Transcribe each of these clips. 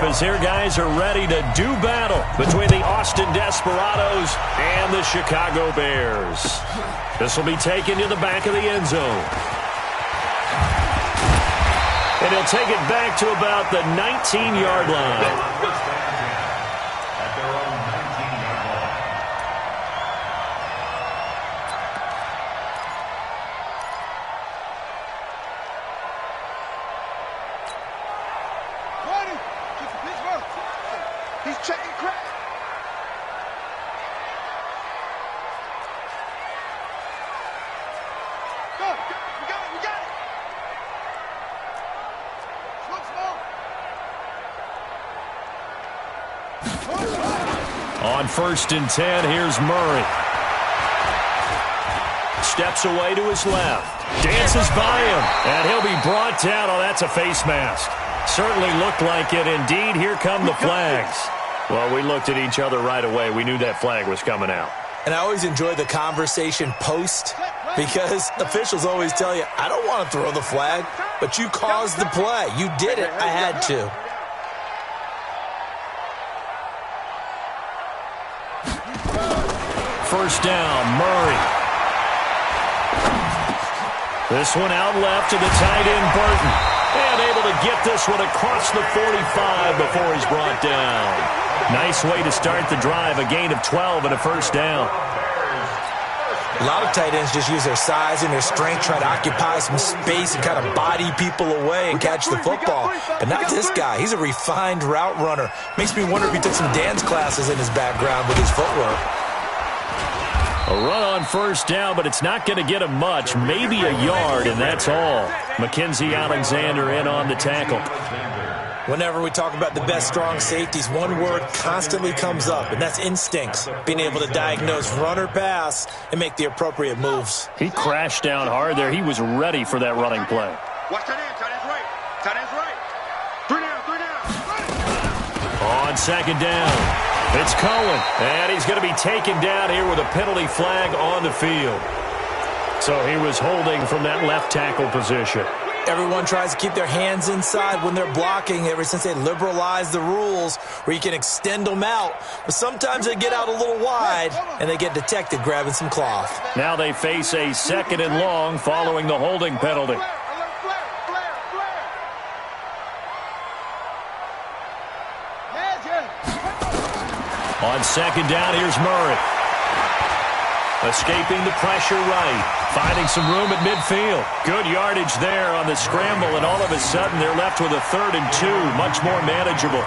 tip as their guys are ready to do battle between the Austin Desperados and the Chicago Bears. This will be taken to the back of the end zone. And he'll take it back to about the 19-yard line. On 1st and 10, here's Murray. Steps away to his left. Dances by him. And he'll be brought down. Oh, that's a face mask. Certainly looked like it. Indeed, here come the flags. Well, we looked at each other right away. We knew that flag was coming out. And I always enjoy the conversation post because officials always tell you, I don't want to throw the flag, but you caused the play. You did it. I had to. First down, Murray. This one out left to the tight end, Burton. And able to get this one across the 45 before he's brought down. Nice way to start the drive, a gain of 12 and a first down. A lot of tight ends just use their size and their strength, try to occupy some space and kind of body people away and catch the football. But not this guy. He's a refined route runner. Makes me wonder if he took some dance classes in his background with his footwork. A run on first down, but it's not going to get him much. Maybe a yard, and that's all. Mackenzie Alexander in on the tackle. Whenever we talk about the best strong safeties, one word constantly comes up, and that's instincts. Being able to diagnose run or pass and make the appropriate moves. He crashed down hard there. He was ready for that running play. Watch tight end. Tight end's right. Tight end's right. 3 down. On second down. It's Cohen, and he's going to be taken down here with a penalty flag on the field. So he was holding from that left tackle position. Everyone tries to keep their hands inside when they're blocking ever since they liberalized the rules where you can extend them out. But sometimes they get out a little wide, and they get detected grabbing some cloth. Now they face a 2nd and long following the holding penalty. On second down, here's Murray. Escaping the pressure right. Finding some room at midfield. Good yardage there on the scramble, and all of a sudden they're left with a 3rd and 2. Much more manageable.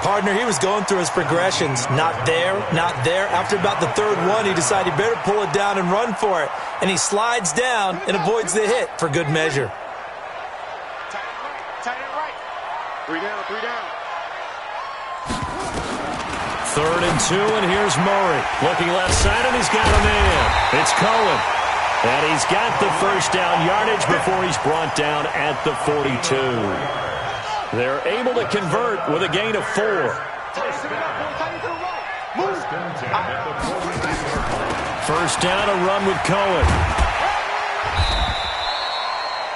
Partner, he was going through his progressions. Not there, not there. After about the 3rd one, he decided he better pull it down and run for it. And he slides down and avoids the hit for good measure. Tight end right. 3 down, 3 down. 3rd and 2, and here's Murray. Looking left side, and he's got a man. It's Cohen. And he's got the first down yardage before he's brought down at the 42. They're able to convert with a gain of 4. First down, a run with Cohen.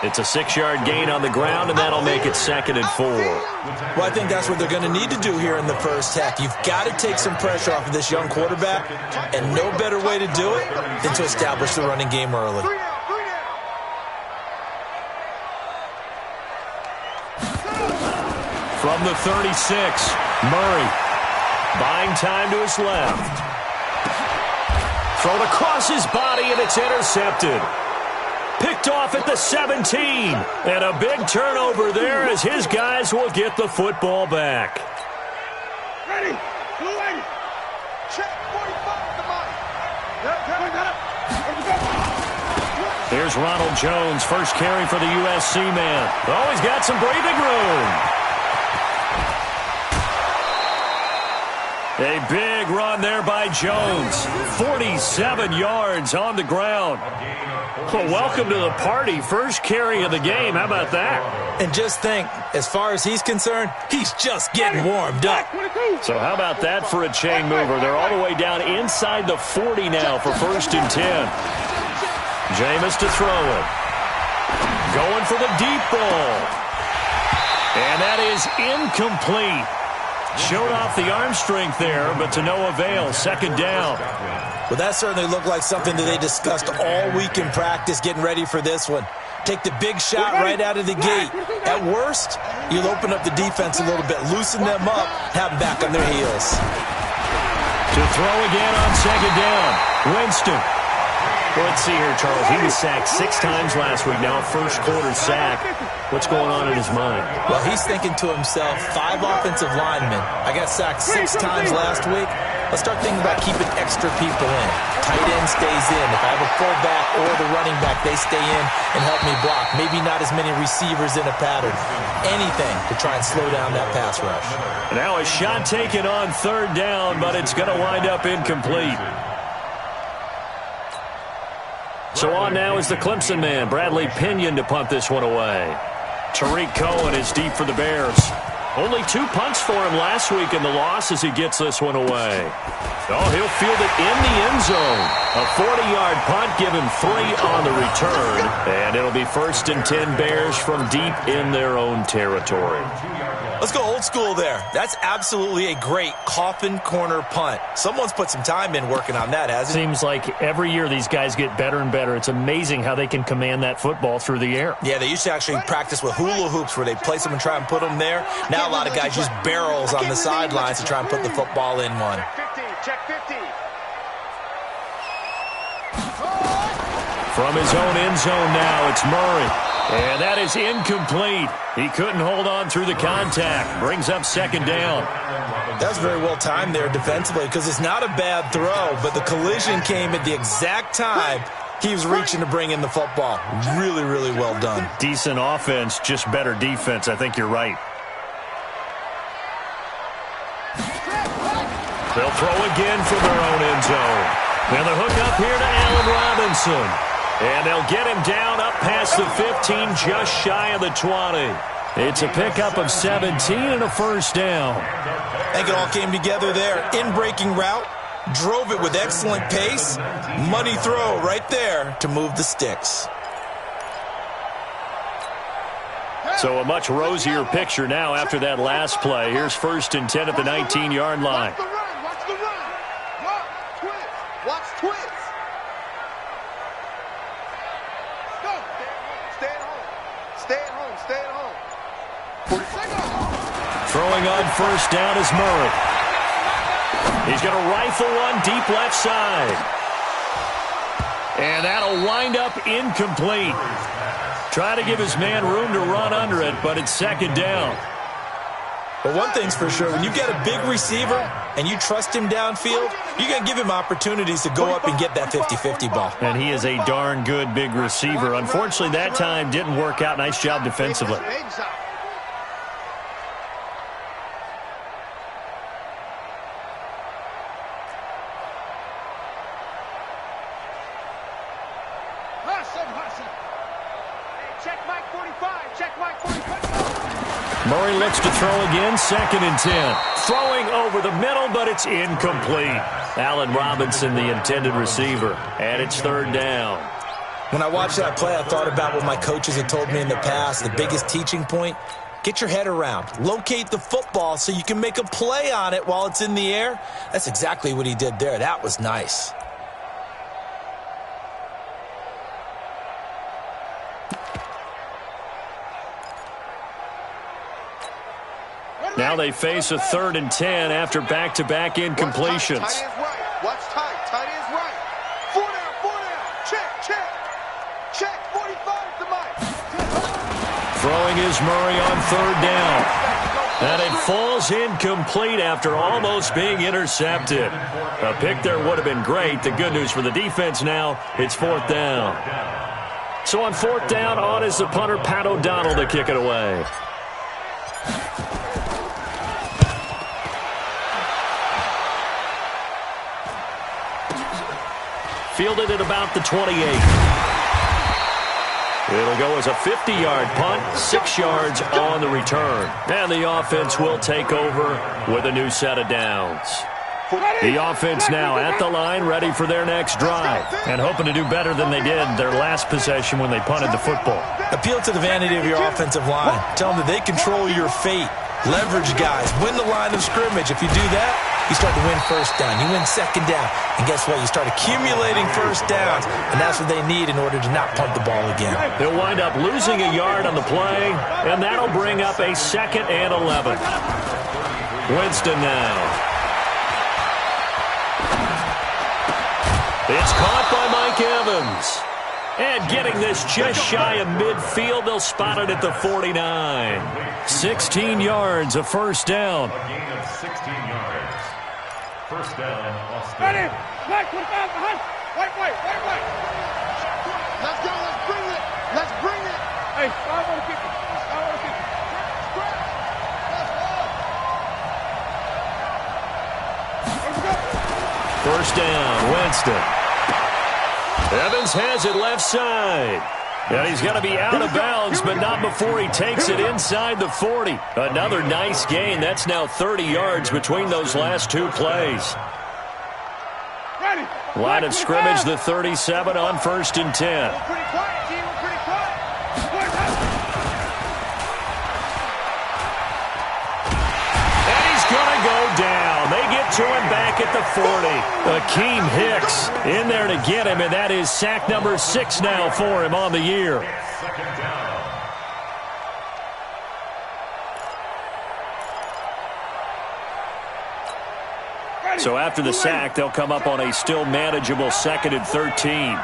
It's a 6-yard gain on the ground, and that'll make it 2nd and 4. Well, I think that's what they're going to need to do here in the first half. You've got to take some pressure off of this young quarterback, and no better way to do it than to establish the running game early. From the 36, Murray buying time to his left. Thrown across his body, and it's intercepted. Picked off at the 17. And a big turnover there as his guys will get the football back. Ready. Check 45 the body. Here's Ronald Jones, first carry for the USC man. Oh, he's got some breathing room. A big run there by Jones. 47 yards on the ground. Well, welcome to the party. First carry of the game. How about that? And just think, as far as he's concerned, he's just getting warmed up. So how about that for a chain mover? They're all the way down inside the 40 now for 1st and 10. Jameis to throw it. Going for the deep ball. And that is incomplete. Showed off the arm strength there, but to no avail. Second down. Well, that certainly looked like something that they discussed all week in practice getting ready for this one. Take the big shot right out of the gate. At worst, you'll open up the defense a little bit, loosen them up, have them back on their heels. To throw again on second down. Winston. Well, let's see here, Charles. He was sacked 6 times last week. Now a first quarter sack. What's going on in his mind? Well, he's thinking to himself, 5 offensive linemen. I got sacked 6 times last week. Let's start thinking about keeping extra people in. Tight end stays in. If I have a fullback or the running back, they stay in and help me block. Maybe not as many receivers in a pattern. Anything to try and slow down that pass rush. Now a shot taken on third down, but it's going to wind up incomplete. So on now is the Clemson man, Bradley Pinion, to punt this one away. Tariq Cohen is deep for the Bears. Only 2 punts for him last week in the loss as he gets this one away. Oh, he'll field it in the end zone. A 40-yard punt, give him 3 on the return. And it'll be 1st and 10 Bears from deep in their own territory. Let's go old school there. That's absolutely a great coffin corner punt. Someone's put some time in working on that, hasn't it? Seems like every year these guys get better and better. It's amazing how they can command that football through the air. Yeah, they used to actually practice with hula hoops where they place them and try and put them there. Now a lot of guys use barrels on the sidelines to try and put the football in one. Check 50. From his own end zone now, it's Murray. And that is incomplete. He couldn't hold on through the contact. Brings up second down. That was very well timed there defensively because it's not a bad throw, but the collision came at the exact time he was reaching to bring in the football. Really, really well done. Decent offense, just better defense. I think you're right. They'll throw again from their own end zone. And the hook up here to Allen Robinson. And they'll get him down up past the 15, just shy of the 20. It's a pickup of 17 and a first down. I think it all came together there. In-breaking route, drove it with excellent pace. Money throw right there to move the sticks. So a much rosier picture now after that last play. Here's 1st and 10 at the 19-yard line. Watch the run. Watch twist. Stay at home. 40 seconds. Throwing on first down is Murray. He's going to rifle one deep left side. And that'll wind up incomplete. Try to give his man room to run under it, but it's second down. But one thing's for sure, when you get a big receiver and you trust him downfield, you're going to give him opportunities to go up and get that 50-50 ball. And he is a darn good big receiver. Unfortunately, that time didn't work out. Nice job defensively. Murray looks to throw again, 2nd and 10. Throwing over the middle, but it's incomplete. Allen Robinson, the intended receiver, and it's 3rd down. When I watched that play, I thought about what my coaches had told me in the past. The biggest teaching point, get your head around. Locate the football so you can make a play on it while it's in the air. That's exactly what he did there. That was nice. Now they face a 3rd and 10 after back-to-back incompletions. Watch tight. Tight ends right. 4 down. Check. 45 to Mike. Throwing is Murray on 3rd down. And it falls incomplete after almost being intercepted. A pick there would have been great. The good news for the defense now, it's 4th down. So on 4th down, on is the punter, Pat O'Donnell, to kick it away. Fielded at about the 28. It'll go as a 50-yard punt, 6 yards on the return. And the offense will take over with a new set of downs. The offense now at the line, ready for their next drive, and hoping to do better than they did their last possession when they punted the football. Appeal to the vanity of your offensive line. Tell them that they control your fate. leverage guys, win the line of scrimmage. If you do that, you start to win first down. You win second down. And guess what? You start accumulating first downs, and that's what they need in order to not punt the ball again. He'll wind up losing a yard on the play, and that'll bring up a 2nd and 11. Winston now. It's caught by Mike Evans. And getting this just shy of midfield, they'll spot it at the 49. 16 yards, a first down. A gain of 16 yards. First down, Austin. Ready? Right, put it back behind. Right. Let's go. Let's bring it. Let's bring it. Hey, I want to kick it. Let's go. First down, Winston. Evans has it left side. And he's going to be out of bounds, but not before he takes it inside the 40. Another nice gain. That's now 30 yards between those last two plays. Line of scrimmage, the 37 on 1st and 10. We're pretty quiet, team. We're pretty quiet. And he's going to go down. They get to him back at the 40. Akeem Hicks in there to get him, and that is sack number 6 now for him on the year. Second down. So after the sack, they'll come up on a still manageable 2nd and 13.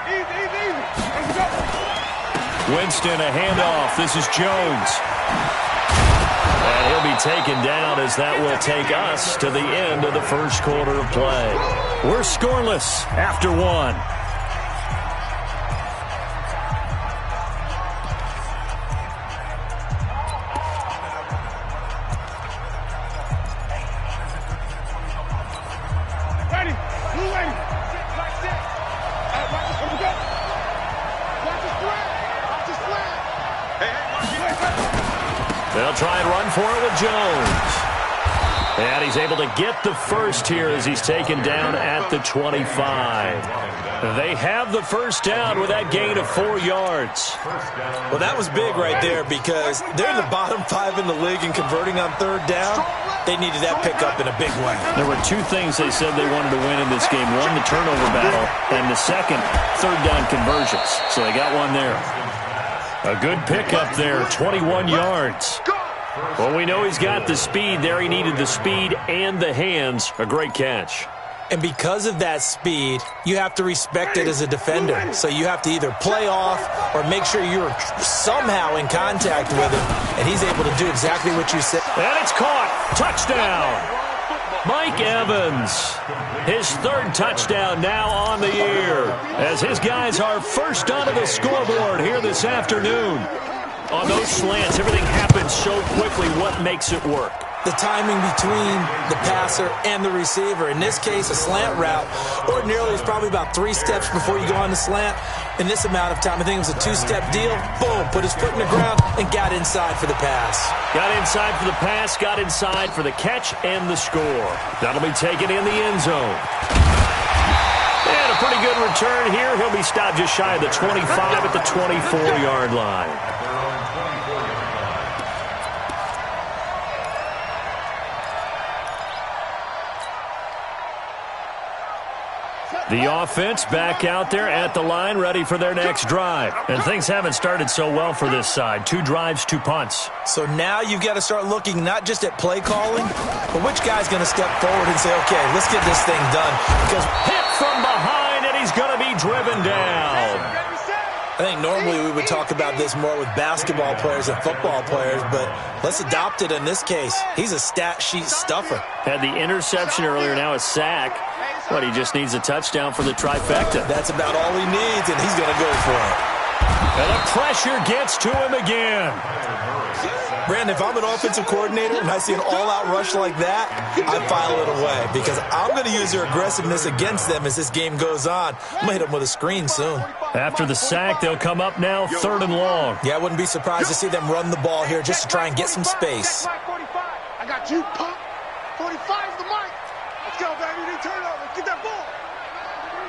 Winston, a handoff. This is Jones. And he'll be taken down as that will take us to the end of the first quarter of play. We're scoreless after 1. They'll try and run for it with Jones. And he's able to get the first here as he's taken down at the 25. They have the first down with that gain of 4 yards. Well, that was big right there because they're in the bottom 5 in the league and converting on 3rd down. They needed that pickup in a big way. There were 2 things they said they wanted to win in this game. One, the turnover battle, and the second, 3rd down conversions. So they got one there. A good pickup there, 21 yards. Well, we know he's got the speed there. He needed the speed and the hands. A great catch. And because of that speed, you have to respect it as a defender. So you have to either play off or make sure you're somehow in contact with him. And he's able to do exactly what you said. And it's caught. Touchdown. Mike Evans, his 3rd touchdown now on the year, as his guys are first onto the scoreboard here this afternoon. On those slants, everything happens so quickly. What makes it work? The timing between the passer and the receiver. In this case, a slant route. Ordinarily, it's probably about 3 steps before you go on the slant. In this amount of time, I think it was a 2-step deal. Boom, put his foot in the ground and got inside for the pass. Got inside for the pass, got inside for the catch and the score. That'll be taken in the end zone. And a pretty good return here. He'll be stopped just shy of the 25 at the 24-yard line. The offense back out there at the line, ready for their next drive. And things haven't started so well for this side. 2 drives, 2 punts. So now you've got to start looking not just at play calling, but which guy's going to step forward and say, okay, let's get this thing done. Because hit from behind, and he's going to be driven down. I think normally we would talk about this more with basketball players and football players, but let's adopt it in this case. He's a stat sheet stuffer. Had the interception earlier, now a sack. But he just needs a touchdown for the trifecta. That's about all he needs, and he's going to go for it. And the pressure gets to him again. Brandon, if I'm an offensive coordinator and I see an all-out rush like that, I file it away because I'm going to use their aggressiveness against them as this game goes on. I'm going to hit them with a screen soon. After the sack, they'll come up now 3rd and long. Yeah, I wouldn't be surprised to see them run the ball here just to try and get some space. I got you, punk. 45's the mic. Let's go, baby. They turn over. Get that ball.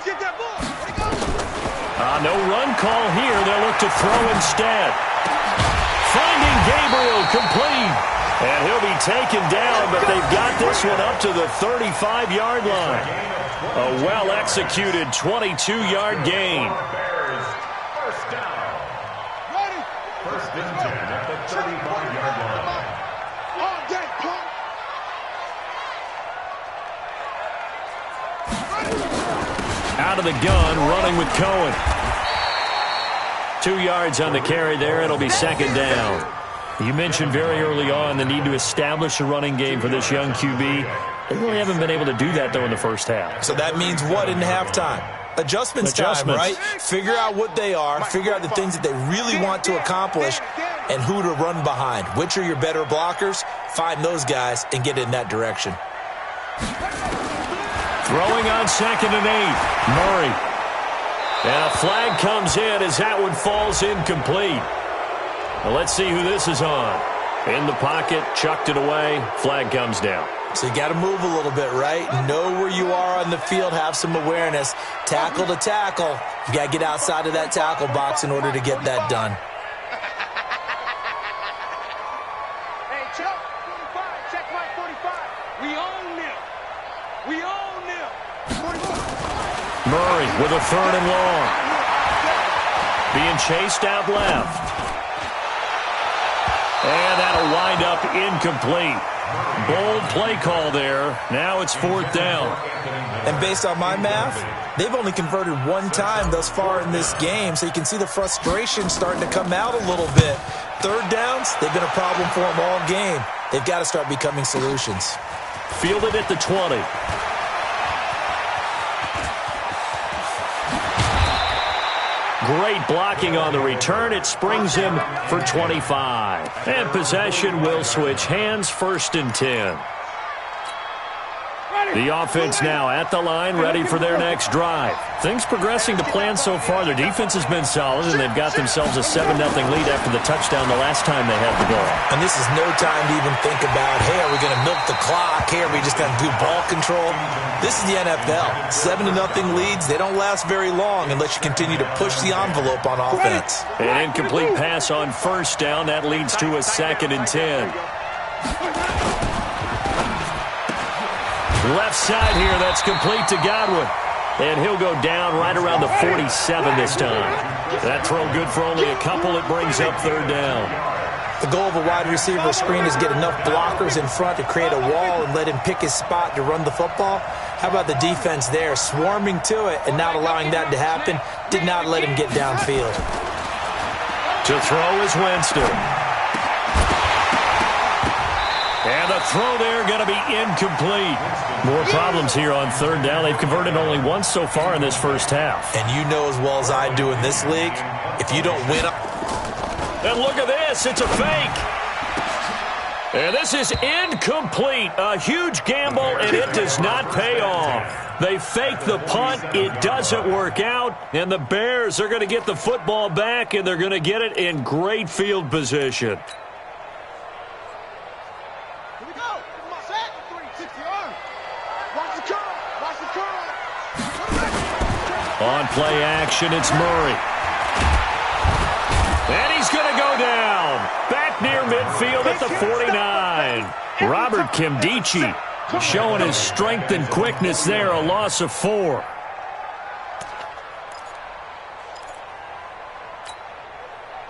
Get that ball. Let it go. No run call here. They'll look to throw instead. Finding Gabriel complete. And he'll be taken down, but they've got this one up to the 35-yard line. A well-executed 22-yard gain. First down. First and 10 at the 35-yard line. All day, punk. Out of the gun, running with Cohen. 2 yards on the carry there. It'll be second down. You mentioned very early on the need to establish a running game for this young QB. They really haven't been able to do that, though, in the first half. So that means what in halftime? Adjustments time, right? Figure out what they are, figure out the things that they really want to accomplish, and who to run behind. Which are your better blockers? Find those guys and get in that direction. Throwing on 2nd and 8. Murray. And a flag comes in as that one falls incomplete. Well, let's see who this is on. In the pocket, chucked it away, flag comes down. So you got to move a little bit, right? Know where you are on the field, have some awareness. Tackle to tackle. You got to get outside of that tackle box in order to get that done. Hey, check 45. Check my 45. We own them. We own them. 45. Murray with a 3rd and long. Being chased out left. And that'll wind up incomplete. Bold play call there. Now it's 4th down. And based on my math, they've only converted 1 time thus far in this game, so you can see the frustration starting to come out a little bit. 3rd downs, they've been a problem for them all game. They've got to start becoming solutions. Fielded at the 20. Great blocking on the return. It springs him for 25. And possession will switch hands, 1st and 10. The offense now at the line, ready for their next drive. Things progressing to plan so far. Their defense has been solid, and they've got themselves a 7-0 lead after the touchdown the last time they had the ball. And this is no time to even think about, hey, are we going to milk the clock? Hey, are we just going to do ball control? This is the NFL. 7-0 leads, they don't last very long unless you continue to push the envelope on offense. An incomplete pass on 1st down. That leads to a 2nd and 10. Left side here, that's complete to Godwin. And he'll go down right around the 47 this time. That throw good for only a couple. It brings up 3rd down. The goal of a wide receiver screen is get enough blockers in front to create a wall and let him pick his spot to run the football. How about the defense there, swarming to it and not allowing that to happen? Did not let him get downfield. To throw is Winston. And the throw there going to be incomplete. More problems here on 3rd down. They've converted only once so far in this first half. And you know as well as I do in this league, if you don't win up. And look at this. It's a fake. And this is incomplete. A huge gamble, and it does not pay off. They fake the punt. It doesn't work out. And the Bears are going to get the football back, and they're going to get it in great field position. On play action, it's Murray. And he's going to go down. Back near midfield at the 49. Robert Kimdichie showing his strength and quickness there, a loss of 4.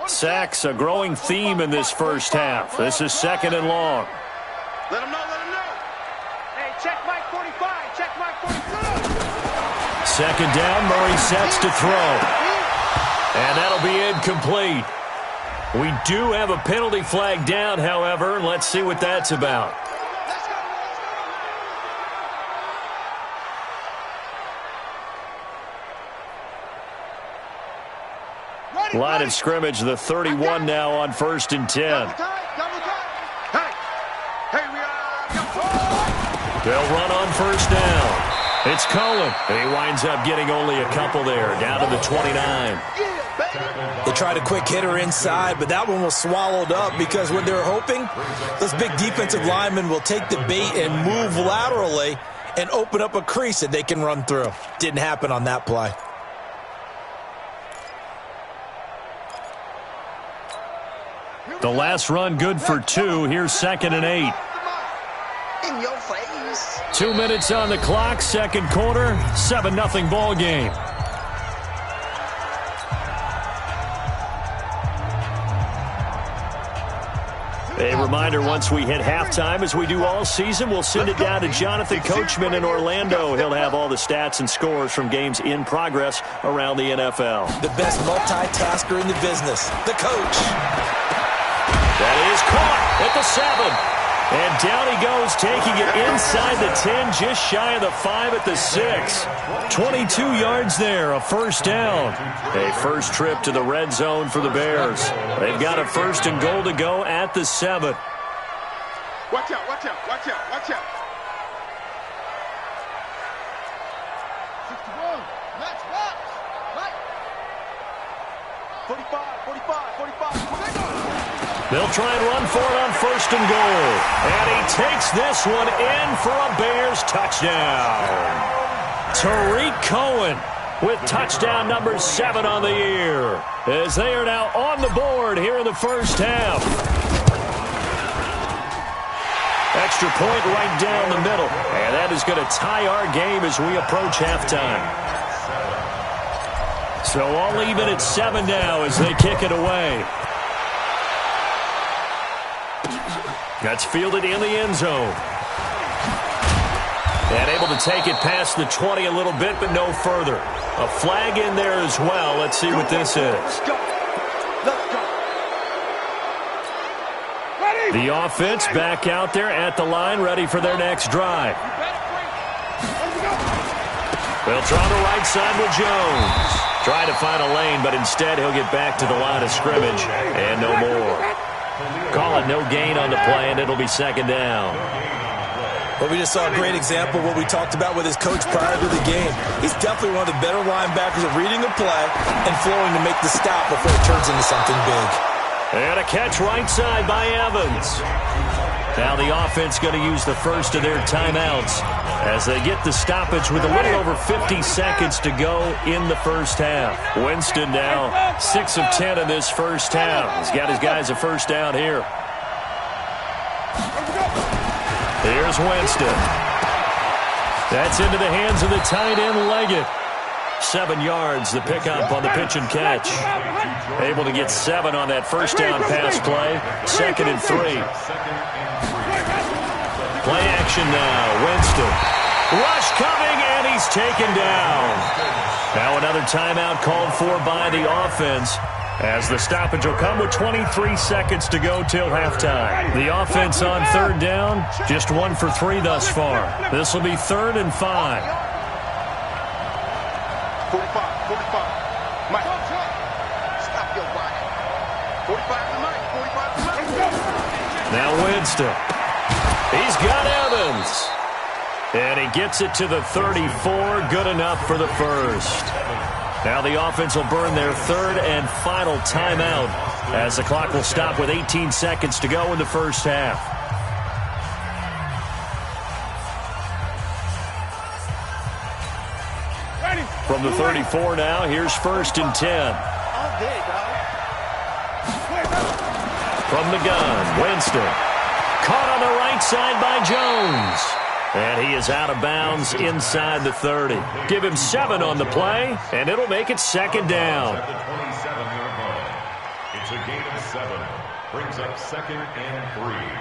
Sacks, a growing theme in this first half. This is 2nd and long. Let him know, let him know. Hey, check Mike 45. Check Mike 45. 2nd down, Murray sets to throw. And that'll be incomplete. We do have a penalty flag down, however. Let's see what that's about. Line of scrimmage, the 31 now on 1st and 10. They'll run on 1st down. It's Cohen. And he winds up getting only a couple there, down to the 29. They tried a quick hitter inside, but that one was swallowed up because what they're hoping, those big defensive linemen will take the bait and move laterally and open up a crease that they can run through. Didn't happen on that play. The last run good for 2. Here's 2nd and 8. In your face. 2 minutes on the clock, second quarter, 7-0 ball game. A reminder, once we hit halftime, as we do all season, we'll send it down to Jonathan Coachman in Orlando. He'll have all the stats and scores from games in progress around the NFL. The best multitasker in the business, the coach. That is caught at the 7. And down he goes, taking it inside the 10, just shy of the 5 at the 6. 22 yards there, a first down. A first trip to the red zone for the Bears. They've got a 1st and goal to go at the 7. Watch out, watch out, watch out, watch out. 61, let's watch. Right. 45. They'll try and run for it on 1st and goal. And he takes this one in for a Bears touchdown. Tariq Cohen with touchdown number 7 on the year, as they are now on the board here in the first half. Extra point right down the middle. And that is going to tie our game as we approach halftime. So all even at 7 now as they kick it away. That's fielded in the end zone. And able to take it past the 20 a little bit, but no further. A flag in there as well. Let's see what this is. The offense back out there at the line, ready for their next drive. They'll try the right side with Jones. Try to find a lane, but instead he'll get back to the line of scrimmage. And no more. Call it no gain on the play, and it'll be 2nd down. Well, we just saw a great example of what we talked about with his coach prior to the game. He's definitely one of the better linebackers at reading a play and flowing to make the stop before it turns into something big. And a catch right side by Evans. Now the offense going to use the first of their timeouts as they get the stoppage with a little over 50 seconds to go in the first half. Winston now 6 of 10 in this first half. He's got his guys a first down here. Here's Winston. That's into the hands of the tight end Leggett. 7 yards, the pickup on the pitch and catch. Able to get 7 on that first down pass play. 2nd and 3. Play action now. Winston. Rush coming, and he's taken down. Now another timeout called for by the offense, as the stoppage will come with 23 seconds to go till halftime. The offense on 3rd down, just 1 for 3 thus far. This will be 3rd and 5. 45. Mike. Stop your body. 45 to Mike. 45 to Mike. Now Winston. He's got Evans. And he gets it to the 34. Good enough for the first. Now the offense will burn their 3rd and final timeout as the clock will stop with 18 seconds to go in the first half. From the 34 now, here's 1st and 10. From the gun, Winston. Caught on the right side by Jones. And he is out of bounds inside the 30. Give him 7 on the play, and it'll make it 2nd down. At the 27-yard line. It's a gain of 7. Brings up 2nd and 3.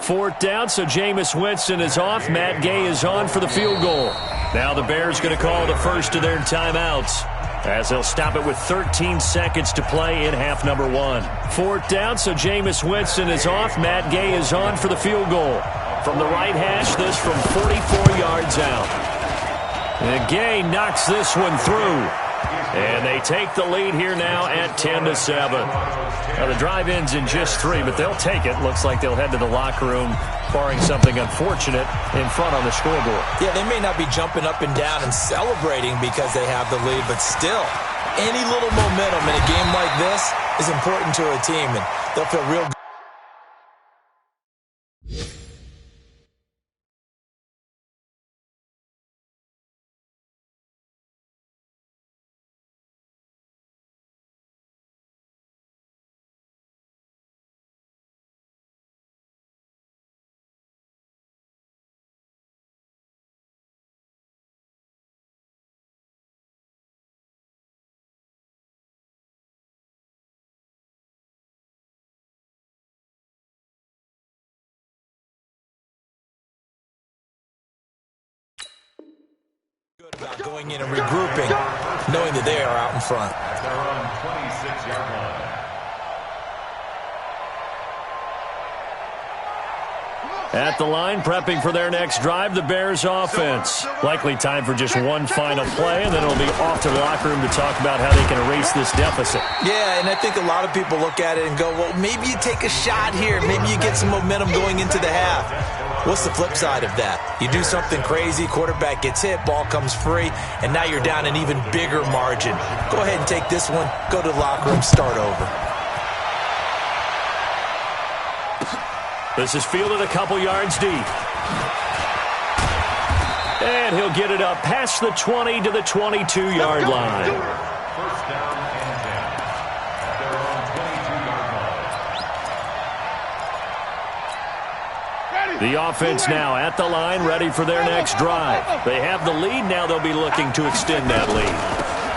Fourth down, so Jameis Winston is off. Matt Gay is on for the field goal. Now the Bears going to call the first of their timeouts, as they'll stop it with 13 seconds to play in half number 1. Fourth down, so Jameis Winston is off. Matt Gay is on for the field goal. From the right hash, this from 44 yards out. And Gay knocks this one through. And they take the lead here now at 10-7. Now the drive ends in just 3, but they'll take it. Looks like they'll head to the locker room, barring something unfortunate in front on the scoreboard. Yeah, they may not be jumping up and down and celebrating because they have the lead, but still, any little momentum in a game like this is important to a team, and they'll feel real good. Good about going in and regrouping, knowing that they are out in front. At their own 26-yard line. At the line, prepping for their next drive, the Bears offense. Likely time for just one final play, and then it'll be off to the locker room to talk about how they can erase this deficit. Yeah, and I think a lot of people look at it and go, well, maybe you take a shot here. Maybe you get some momentum going into the half. What's the flip side of that? You do something crazy, quarterback gets hit, ball comes free, and now you're down an even bigger margin. Go ahead and take this one, go to the locker room, start over. This is fielded a couple yards deep. And he'll get it up past the 20 to the 22-yard line. First down and 10. At their own 22-yard line. The offense now at the line, ready for their next drive. They have the lead. Now they'll be looking to extend that lead.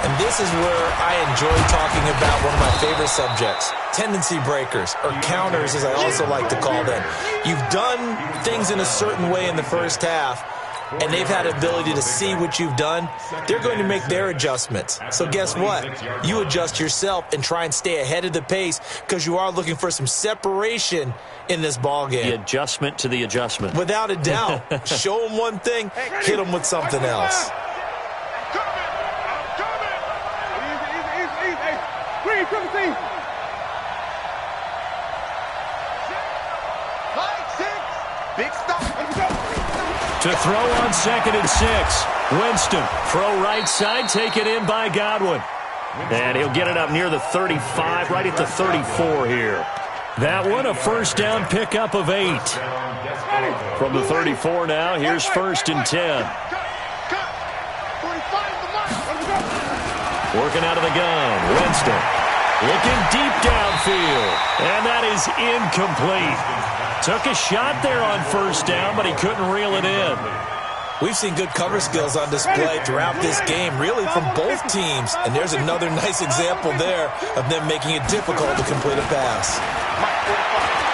And this is where I enjoy talking about one of my favorite subjects, tendency breakers, or counters as I also like to call them. You've done things in a certain way in the first half, and they've had ability to see what you've done. They're going to make their adjustments. So guess what? You adjust yourself and try and stay ahead of the pace because you are looking for some separation in this ball game. The adjustment to the adjustment. Without a doubt. Show them one thing, hit them with something else. Big stop. To throw on 2nd and 6. Winston, throw right side, take it in by Godwin. And he'll get it up near the 35, right at the 34 here. That one, a first down pickup of 8. From the 34 now, here's 1st and 10. Working out of the gun, Winston. Looking deep downfield. And that is incomplete. Took a shot there on first down, but he couldn't reel it in. We've seen good cover skills on display throughout this game, really from both teams. And there's another nice example there of them making it difficult to complete a pass.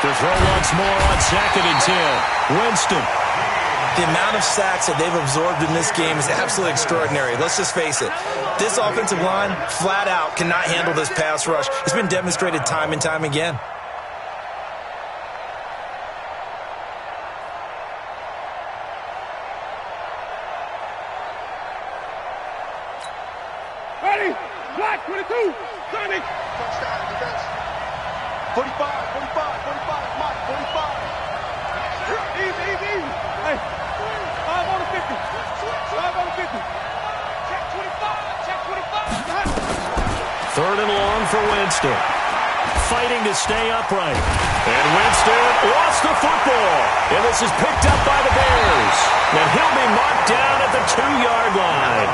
To throw once more on 2nd and 10. Winston. The amount of sacks that they've absorbed in this game is absolutely extraordinary. Let's just face it. This offensive line, flat out, cannot handle this pass rush. It's been demonstrated time and time again. Ready? Black 22. Sonic. Touchdown defense. 45, 45, Mike, 45. Easy. Hey, 5 on the 50. 5 on the 50. Check 25. 3rd and long for Winston. Fighting to stay upright. And Winston lost the football. And this is picked up by the Bears. And he'll be marked down at the 2-yard line.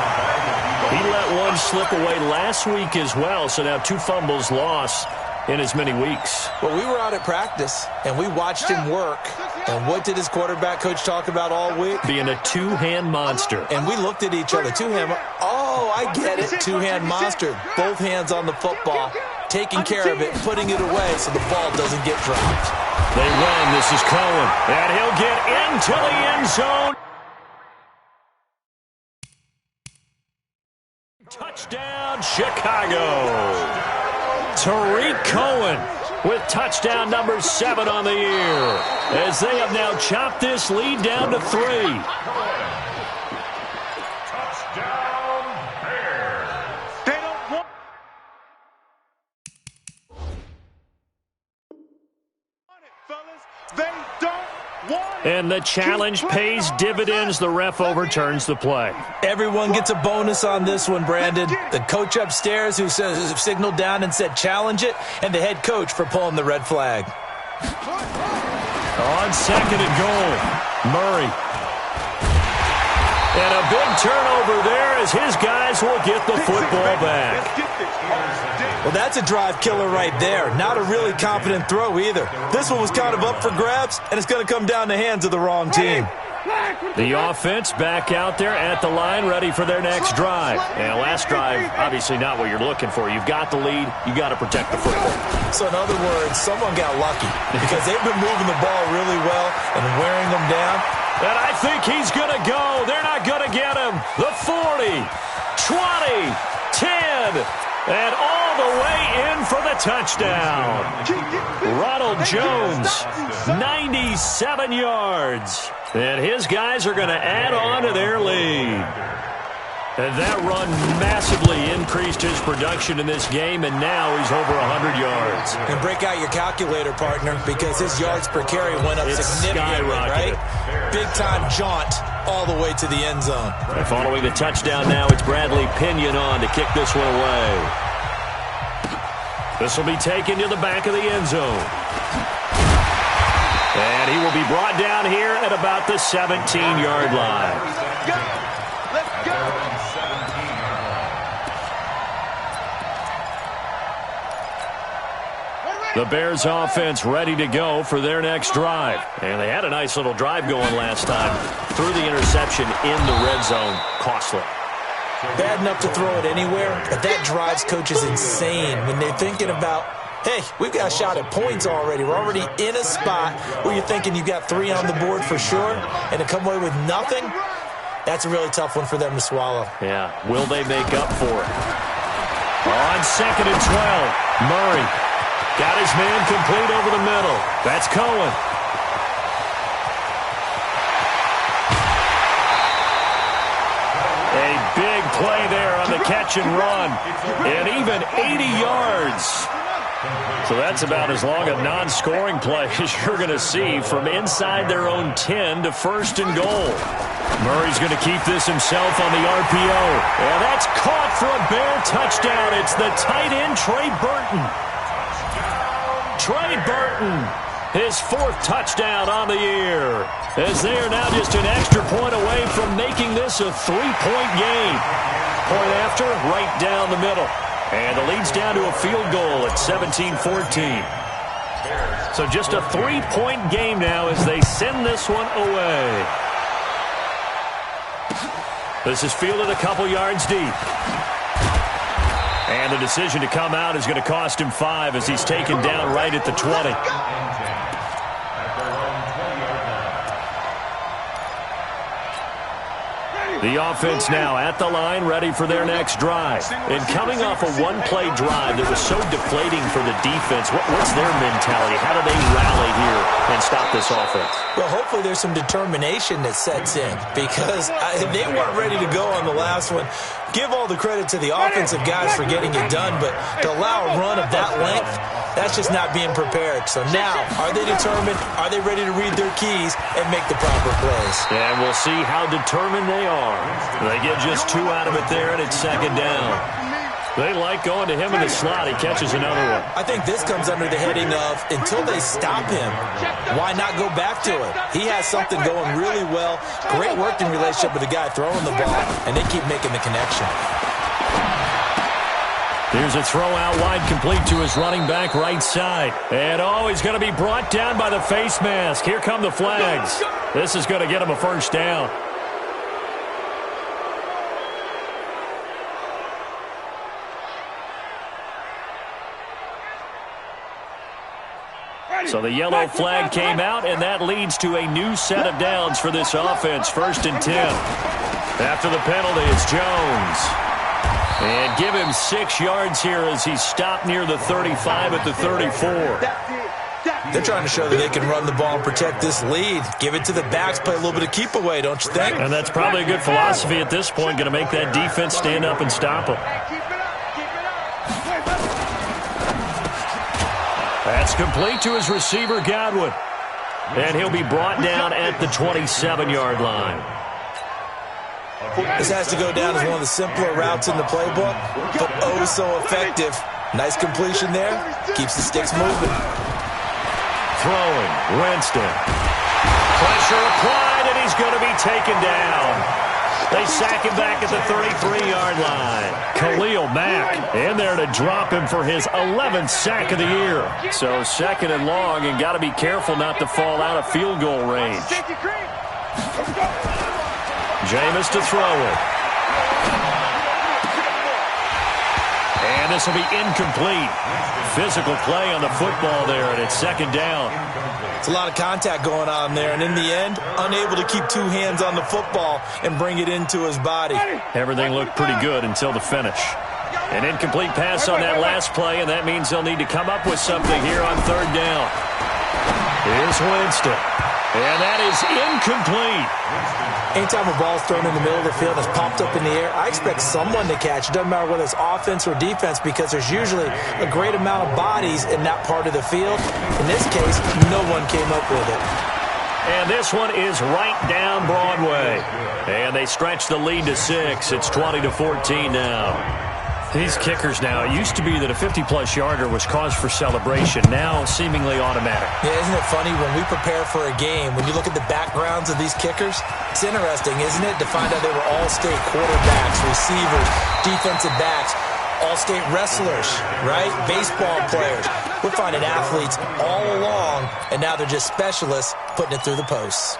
He let one slip away last week as well, so now 2 fumbles lost in as many weeks. Well, we were out at practice, and we watched him work. And what did his quarterback coach talk about all week? Being a two-hand monster. And we looked at each other. Two-hand. Oh, I get it. Two-hand monster. Both hands on the football, taking care of it, putting it away so the ball doesn't get dropped. They run. This is Cohen. And he'll get into the end zone. Touchdown, Chicago. Tariq Cohen with touchdown number 7 on the year, as they have now chopped this lead down to 3. Touchdown, Bears. They don't want it, fellas. They don't want it. And the challenge pays dividends. The ref overturns the play. Everyone gets a bonus on this one, Brandon. The coach upstairs who signaled down and said challenge it, and the head coach for pulling the red flag. On 2nd and goal, Murray. And a big turnover there as his guys will get the football back. Well, that's a drive killer right there. Not a really confident throw either. This one was kind of up for grabs, and it's going to come down the hands of the wrong team. The offense back out there at the line, ready for their next drive. And last drive, obviously not what you're looking for. You've got the lead. You got to protect the football. So in other words, someone got lucky because they've been moving the ball really well and wearing them down. And I think he's going to go. They're not going to get him. The 40, 20, 10, and all the way in for the touchdown. Ronald Jones, 97 yards. And his guys are going to add on to their lead. And that run massively increased his production in this game, and now he's over 100 yards. And break out your calculator, partner, because his yards per carry went up significantly, right? Big-time jaunt all the way to the end zone. And following the touchdown now, it's Bradley Pinion on to kick this one away. This will be taken to the back of the end zone. And he will be brought down here at about the 17-yard line. Let's go! Let's go! The Bears offense ready to go for their next drive. And they had a nice little drive going last time. Threw the interception in the red zone. Costly. Bad enough to throw it anywhere, but that drives coaches insane when they're thinking about, hey, we've got a shot at points already. We're already in a spot where you're thinking you've got 3 on the board for sure, and to come away with nothing, that's a really tough one for them to swallow. Yeah, will they make up for it? On 2nd and 12, Murray got his man complete over the middle. That's Cohen. A big play there on the catch and run. And even 80 yards. So that's about as long a non-scoring play as you're going to see from inside their own 10 to 1st and goal. Murray's going to keep this himself on the RPO. And that's caught for a Bear touchdown. It's the tight end, Trey Burton. Trey Burton, his 4th touchdown on the year, as they are now just an extra point away from making this a 3-point game. Point after, right down the middle. And the lead's down to a field goal at 17-14. So just a 3-point game now as they send this one away. This is fielded a couple yards deep. And the decision to come out is going to cost him 5 as he's taken down right at the 20. The offense now at the line, ready for their next drive. And coming off a one-play drive that was so deflating for the defense, what's their mentality? How do they rally here and stop this offense? Well, hopefully there's some determination that sets in because they weren't ready to go on the last one. Give all the credit to the offensive guys for getting it done, but to allow a run of that length, that's just not being prepared. So now, are they determined? Are they ready to read their keys and make the proper plays? And we'll see how determined they are. They get just 2 out of it there, and it's 2nd down. They like going to him in the slot. He catches another one. I think this comes under the heading of until they stop him, why not go back to it? He has something going really well. Great working relationship with the guy throwing the ball, and they keep making the connection. Here's a throw out wide, complete to his running back right side. And he's going to be brought down by the face mask. Here come the flags. This is going to get him a 1st down. So the yellow flag came out, and that leads to a new set of downs for this offense. 1st and 10. After the penalty, it's Jones. And give him 6 yards here as he's stopped near the 35 at the 34. They're trying to show that they can run the ball and protect this lead. Give it to the backs, play a little bit of keep away, don't you think? And that's probably a good philosophy at this point, going to make that defense stand up and stop them. That's complete to his receiver, Godwin. And he'll be brought down at the 27-yard line. This has to go down as one of the simpler routes in the playbook, but oh so effective. Nice completion there. Keeps the sticks moving. Throwing, Winston. Pressure applied, and he's going to be taken down. They sack him back at the 33-yard line. Khalil Mack in there to drop him for his 11th sack of the year. So 2nd and long, and got to be careful not to fall out of field goal range. Jameis to throw it. And And this will be incomplete. Physical play on the football there, and it's second down. It's a lot of contact going on there, and in the end, unable to keep two hands on the football and bring it into his body. Everything looked pretty good until the finish. An incomplete pass on that last play, and that means they'll need to come up with something here on third down. Here's Winston. And that is incomplete. Anytime a ball's thrown in the middle of the field and it's popped up in the air, I expect someone to catch. It doesn't matter whether it's offense or defense, because there's usually a great amount of bodies in that part of the field. In this case, no one came up with it. And this one is right down Broadway. And they stretch the lead to 6. It's 20-14 now. These kickers now, it used to be that a 50-plus yarder was cause for celebration. Now, seemingly automatic. Yeah, isn't it funny when we prepare for a game, when you look at the backgrounds of these kickers? It's interesting, isn't it, to find out they were all-state quarterbacks, receivers, defensive backs, all-state wrestlers, right? Baseball players. We're finding athletes all along, and now they're just specialists putting it through the posts.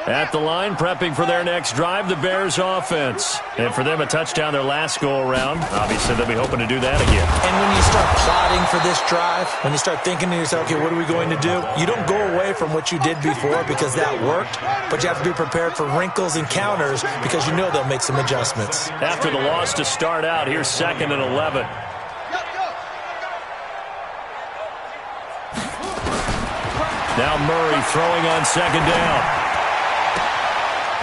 At the line, prepping for their next drive, the Bears offense. And for them, a touchdown their last go-around. Obviously, they'll be hoping to do that again. And when you start plotting for this drive, when you start thinking to yourself, okay, what are we going to do? You don't go away from what you did before because that worked, but you have to be prepared for wrinkles and counters because you know they'll make some adjustments. After the loss to start out, here's 2nd and 11. Now Murray throwing on 2nd down.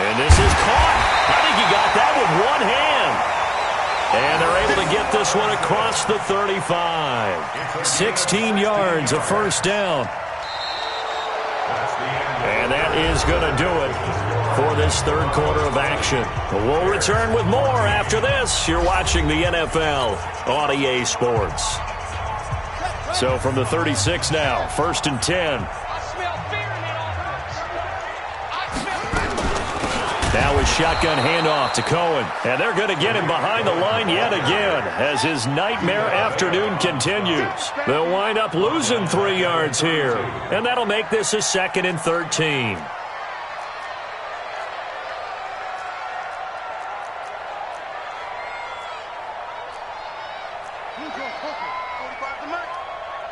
And this is caught. I think he got that with one hand. And they're able to get this one across the 35. 16 yards, a first down. And that is going to do it for this third quarter of action. We'll return with more after this. You're watching the NFL on EA Sports. So from the 36 now, 1st and 10. Now a shotgun handoff to Cohen. And they're going to get him behind the line yet again as his nightmare afternoon continues. They'll wind up losing 3 yards here. And that'll make this a 2nd and 13.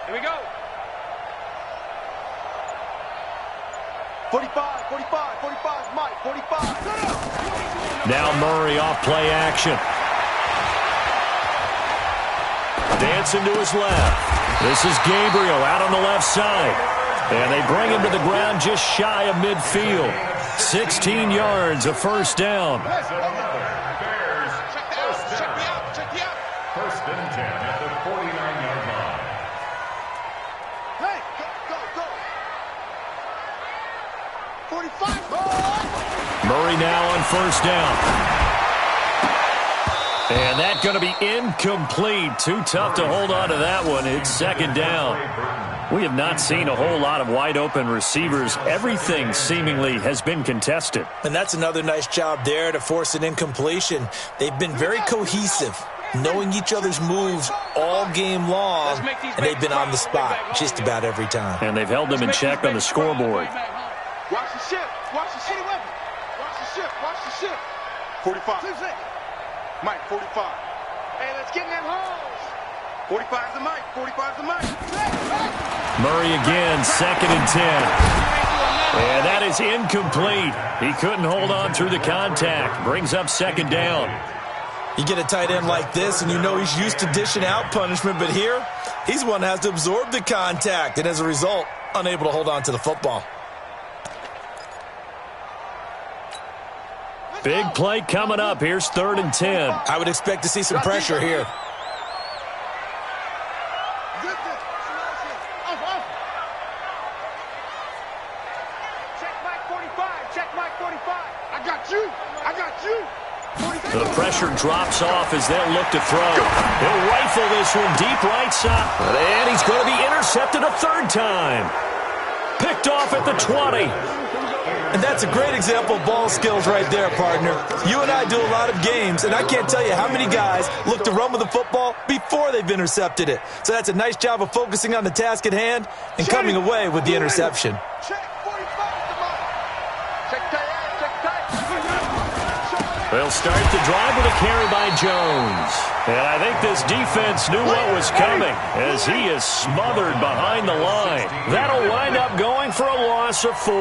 Here we go. 45, 45, 45, Mike, 45. Now Murray off play action. Dancing to his left. This is Gabriel out on the left side. And they bring him to the ground just shy of midfield. 16 yards, a first down. Bears, check me out. 1st and 10 at the 49-yard line. Hey, go. 45, Murray now on first down. And that's going to be incomplete. Too tough to hold on to that one. It's 2nd down. We have not seen a whole lot of wide-open receivers. Everything seemingly has been contested. And that's another nice job there to force an incompletion. They've been very cohesive, knowing each other's moves all game long, and they've been on the spot just about every time. And they've held them in check on the scoreboard. Watch the shift. Watch the shift. Watch the shift. 45. Mike, 45. Hey, let's get in them holes. 45 the Mike. 45 the Mike. Murray again, 2nd and 10. And that is incomplete. He couldn't hold on through the contact. Brings up 2nd down. You get a tight end like this, and you know he's used to dishing out punishment, but here, he's one that has to absorb the contact, and as a result, unable to hold on to the football. Big play coming up. Here's 3rd and 10. I would expect to see some pressure here. Check Mike 45. I got you. 45. The pressure drops off as they'll look to throw. He'll rifle this one deep right side. And he's going to be intercepted a 3rd time. Picked off at the 20. And that's a great example of ball skills right there, partner. You and I do a lot of games, and I can't tell you how many guys look to run with the football before they've intercepted it. So that's a nice job of focusing on the task at hand and coming away with the interception. Check 45 the Mike. Check tight. They'll start the drive with a carry by Jones. And I think this defense knew what was coming as he is smothered behind the line. That'll wind up going for a loss of 4.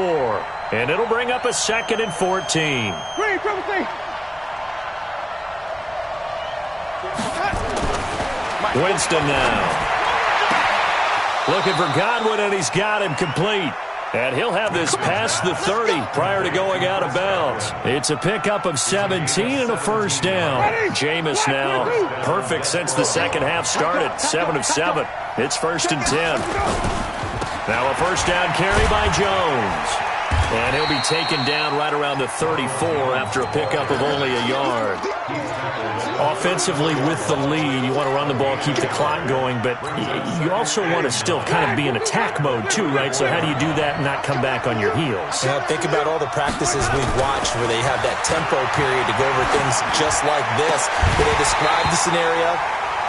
And it'll bring up a 2nd and 14. Winston now. Looking for Godwin, and he's got him complete. And he'll have this past the 30 prior to going out of bounds. It's a pickup of 17 and a first down. Jameis now perfect since the second half started. 7 of 7. It's 1st and 10. Now a first down carry by Jones. And he'll be taken down right around the 34 after a pickup of only a yard. Offensively with the lead, you want to run the ball, keep the clock going, but you also want to still kind of be in attack mode too, right? So how do you do that and not come back on your heels? Yeah, think about all the practices we've watched where they have that tempo period to go over things just like this, where they describe the scenario,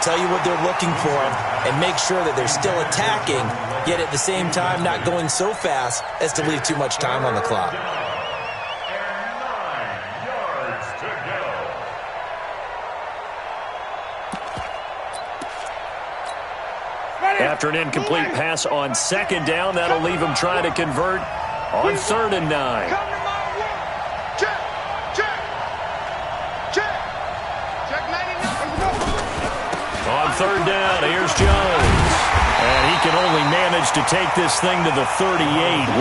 tell you what they're looking for, and make sure that they're still attacking, yet at the same time not going so fast as to leave too much time on the clock. After an incomplete pass on 2nd down, that'll leave him trying to convert on 3rd and 9. On 3rd down, here's Jones. And he can only manage to take this thing to the 38,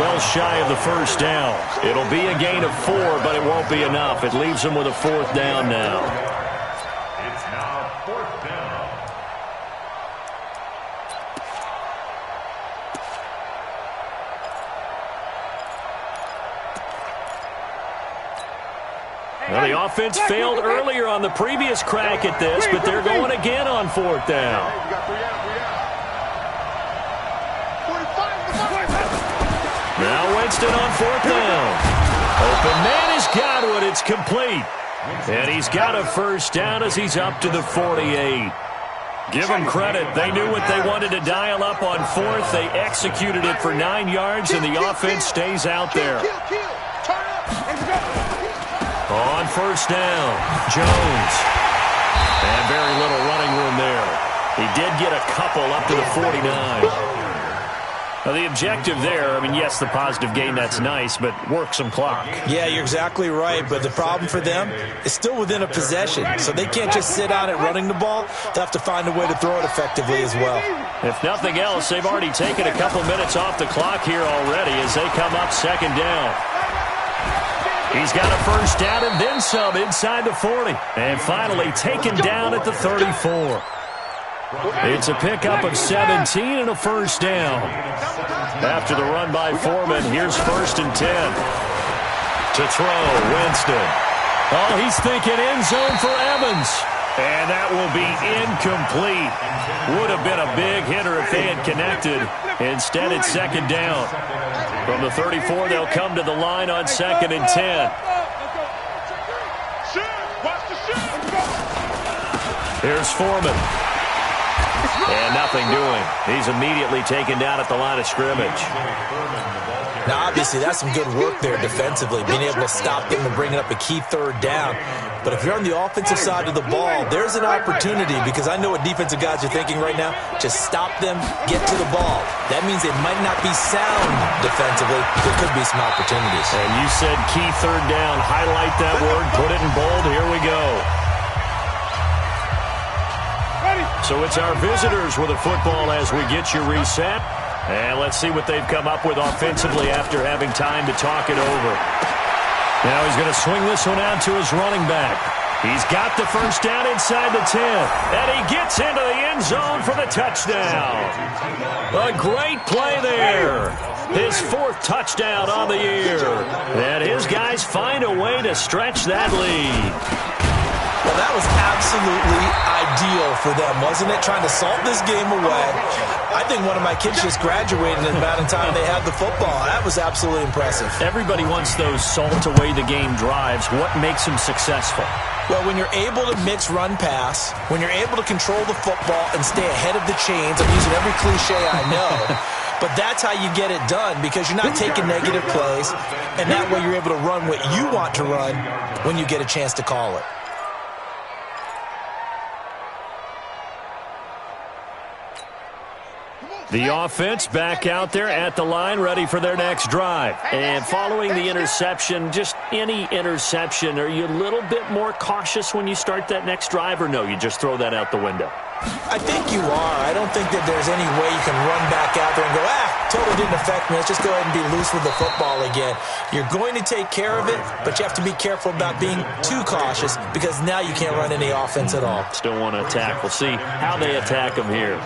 well shy of the first down. It'll be a gain of 4, but it won't be enough. It leaves him with a 4th down now. It's now 4th down. Well, the offense failed earlier on the previous crack at this, but they're going again on 4th down. Now Winston on 4th down. Open man is Godwin. It's complete. And he's got a first down as he's up to the 48. Give them credit. They knew what they wanted to dial up on 4th. They executed it for 9 yards, and the offense stays out there. On 1st down, Jones. And very little running room there. He did get a couple up to the 49. Now, the objective there, I mean, yes, the positive gain, that's nice, but work some clock. Yeah, you're exactly right, but the problem for them is still within a possession, so they can't just sit on it running the ball. They'll have to find a way to throw it effectively as well. If nothing else, they've already taken a couple minutes off the clock here already as they come up 2nd down. He's got a first down and then some inside the 40. And finally taken down at the 34. It's a pickup of 17 and a first down. After the run by Foreman, here's 1st and 10. To throw, Winston. Oh, he's thinking end zone for Evans. And that will be incomplete. Would have been a big hitter if they had connected. Instead, it's 2nd down. From the 34, they'll come to the line on 2nd and 10. Here's Foreman. And nothing doing. He's immediately taken down at the line of scrimmage. Now, obviously, that's some good work there defensively, being able to stop them and bringing up a key 3rd down. But if you're on the offensive side of the ball, there's an opportunity, because I know what defensive guys are thinking right now. Just stop them, get to the ball. That means they might not be sound defensively. There could be some opportunities. And you said key 3rd down. Highlight that word. Put it in bold. Here we go. So it's our visitors with the football as we get you reset. And let's see what they've come up with offensively after having time to talk it over. Now he's going to swing this one out to his running back. He's got the first down inside the 10. And he gets into the end zone for the touchdown. A great play there. His 4th touchdown on the year. And his guys find a way to stretch that lead. Well, that was absolutely ideal for them, wasn't it? Trying to salt this game away. I think one of my kids just graduated in about the time they had the football. That was absolutely impressive. Everybody wants those salt away the game drives. What makes them successful? Well, when you're able to mix run-pass, when you're able to control the football and stay ahead of the chains, I'm using every cliche I know, But that's how you get it done, because you're not taking negative plays, and that way you're able to run what you want to run when you get a chance to call it. The offense back out there at the line, ready for their next drive. And following the interception, just any interception, are you a little bit more cautious when you start that next drive, or no, you just throw that out the window? I think you are. I don't think that there's any way you can run back out there and go, totally didn't affect me. Let's just go ahead and be loose with the football again. You're going to take care of it, but you have to be careful about being too cautious, because now you can't run any offense at all. Still want to attack. We'll see how they attack them here.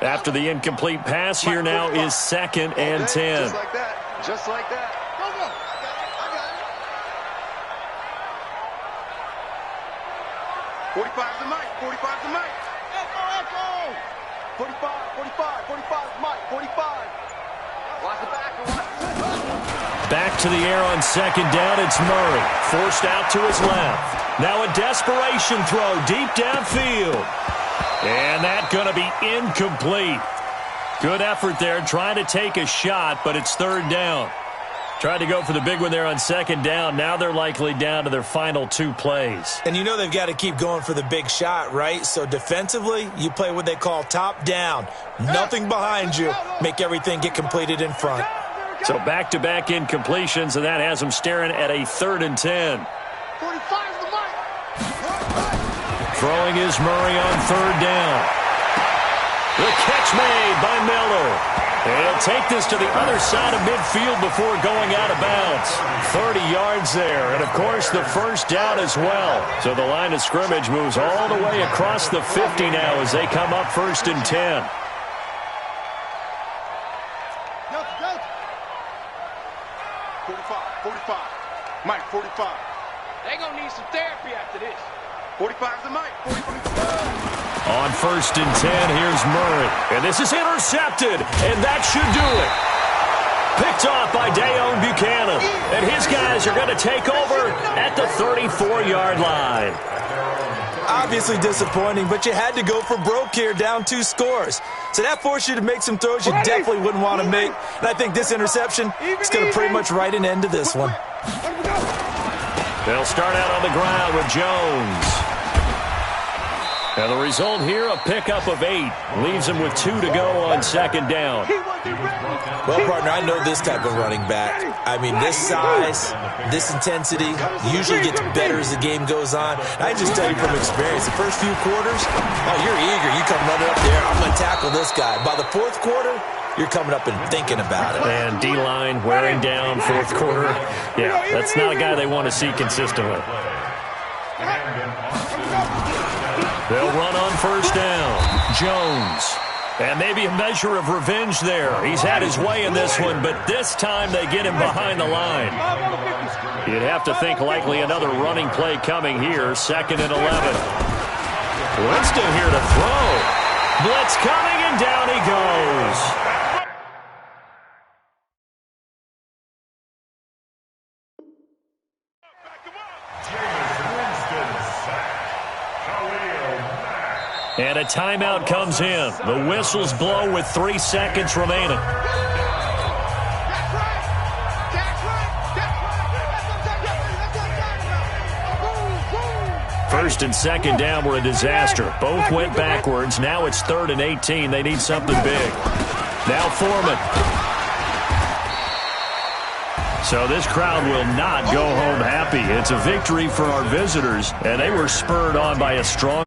After the incomplete pass, here now is 2nd and 10. Just like that. Just like that. Go, go. I got it. 45 to Mike. 45 to Mike. Echo. 45 to Mike. 45. Watch the back. Back to the air on 2nd down. It's Murray. Forced out to his left. Now a desperation throw deep downfield. And that's going to be incomplete. Good effort there, trying to take a shot, but it's 3rd down. Tried to go for the big one there on 2nd down. Now they're likely down to their final 2 plays. And you know they've got to keep going for the big shot, right? So defensively, you play what they call top down. Nothing behind you. Make everything get completed in front. So back-to-back incompletions, and that has them staring at a 3rd and 10. 45 to Mike. Throwing is Murray on 3rd down. The catch made by Miller. And he'll take this to the other side of midfield before going out of bounds. 30 yards there, and of course the first down as well. So the line of scrimmage moves all the way across the 50 now as they come up 1st and 10. 45. Mike, 45. They're going to need some therapy after this. 45 to Mike. 45. On 1st and 10, here's Murray. And this is intercepted, and that should do it. Picked off by Dayon Buchanan. And his guys are going to take over at the 34-yard line. Obviously disappointing, but you had to go for broke here, down 2 scores. So that forced you to make some throws you definitely wouldn't want to make. And I think this interception is going to pretty much write an end to this one. They'll start out on the ground with Jones. And the result here, a pickup of 8. Leaves him with 2 to go on 2nd down. Well, partner, I know this type of running back. I mean, this size, this intensity usually gets better as the game goes on. I just tell you from experience, the first few quarters, you're eager. You come running up there, I'm going to tackle this guy. By the 4th quarter, you're coming up and thinking about it. And D-line wearing down 4th quarter. Yeah, that's not a guy they want to see consistently. They'll run on 1st down. Jones. And maybe a measure of revenge there. He's had his way in this one, but this time they get him behind the line. You'd have to think likely another running play coming here. 2nd and 11. Winston here to throw. Blitz coming, and down he goes. And a timeout comes in. The whistles blow with 3 seconds remaining. First and 2nd down were a disaster. Both went backwards. Now it's 3rd and 18. They need something big. Now Foreman. So this crowd will not go home happy. It's a victory for our visitors, and they were spurred on by a strong